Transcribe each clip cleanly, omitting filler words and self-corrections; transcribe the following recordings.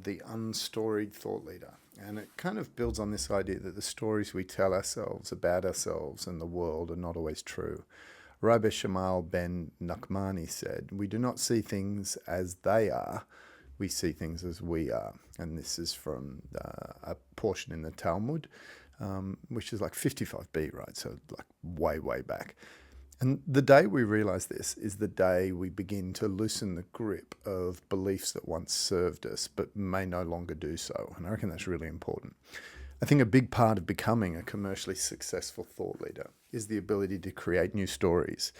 the Unstoried thought leader. And it kind of builds on this idea that the stories we tell ourselves about ourselves and the world are not always true. Rabbi Shamal ben Nachmani said, "We do not see things as they are, we see things as we are." And this is from a portion in the Talmud, which is like 55b, right? So like way, way back. And the day we realize this is the day we begin to loosen the grip of beliefs that once served us but may no longer do so. And I reckon that's really important. I think a big part of becoming a commercially successful thought leader is the ability to create new stories.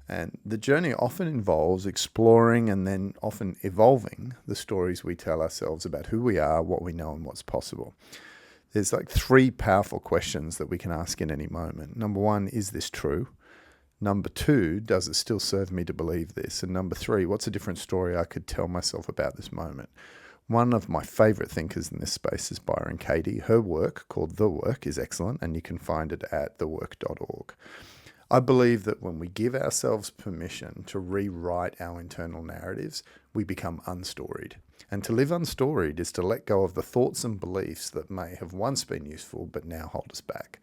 And the journey often involves exploring and then often evolving the stories we tell ourselves about who we are, what we know, and what's possible. There's like 3 powerful questions that we can ask in any moment. Number 1, is this true? Number 2, does it still serve me to believe this? And number 3, what's a different story I could tell myself about this moment? One of my favourite thinkers in this space is Byron Katie. Her work, called The Work, is excellent, and you can find it at thework.org. I believe that when we give ourselves permission to rewrite our internal narratives, we become unstoried. And to live unstoried is to let go of the thoughts and beliefs that may have once been useful but now hold us back.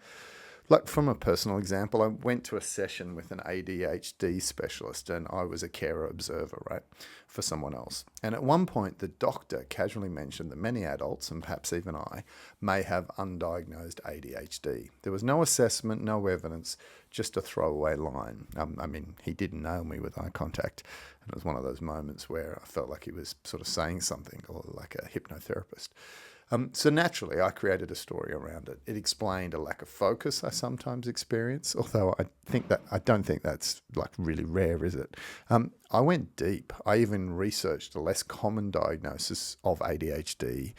Like from a personal example, I went to a session with an ADHD specialist and I was a carer observer, right, for someone else. And at one point, the doctor casually mentioned that many adults, and perhaps even I, may have undiagnosed ADHD. There was no assessment, no evidence, just a throwaway line. He did nail me with eye contact. And it was one of those moments where I felt like he was sort of saying something, or like a hypnotherapist. So naturally, I created a story around it. It explained a lack of focus I sometimes experience, although I don't think that's like really rare, is it? I went deep. I even researched a less common diagnosis of ADHD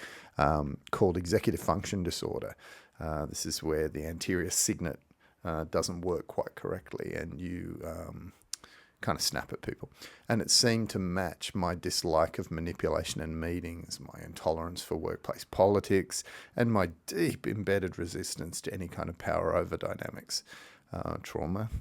called executive function disorder. This is where the anterior signet doesn't work quite correctly, and you kind of snap at people. And it seemed to match my dislike of manipulation in meetings, my intolerance for workplace politics, and my deep embedded resistance to any kind of power over dynamics. Trauma,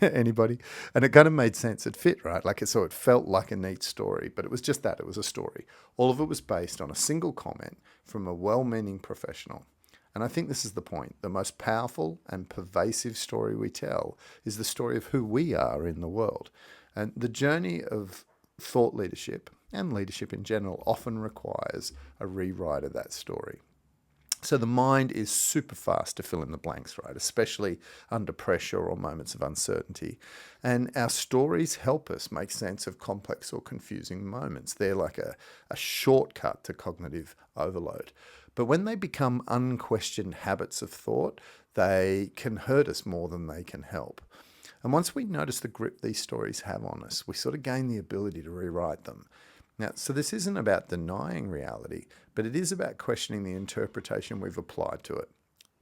anybody? And it kind of made sense. It fit, right? So it felt like a neat story, but it was just that. It was a story. All of it was based on a single comment from a well-meaning professional. And I think this is the point. The most powerful and pervasive story we tell is the story of who we are in the world. And the journey of thought leadership and leadership in general often requires a rewrite of that story. So the mind is super fast to fill in the blanks, right? Especially under pressure or moments of uncertainty. And our stories help us make sense of complex or confusing moments. They're like a shortcut to cognitive overload. But when they become unquestioned habits of thought, they can hurt us more than they can help. And once we notice the grip these stories have on us, we sort of gain the ability to rewrite them. Now, so this isn't about denying reality, but it is about questioning the interpretation we've applied to it.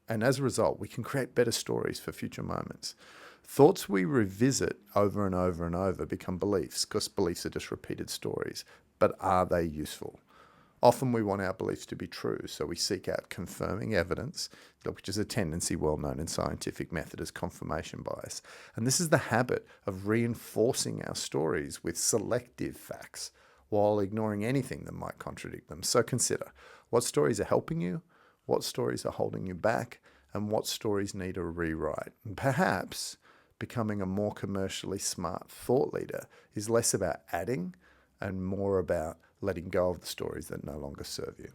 And as a result, we can create better stories for future moments. Thoughts we revisit over and over and over become beliefs, because beliefs are just repeated stories. But are they useful? Often we want our beliefs to be true, so we seek out confirming evidence, which is a tendency well known in scientific method as confirmation bias. And this is the habit of reinforcing our stories with selective facts while ignoring anything that might contradict them. So consider, what stories are helping you, what stories are holding you back, and what stories need a rewrite. And perhaps becoming a more commercially smart thought leader is less about adding and more about letting go of the stories that no longer serve you.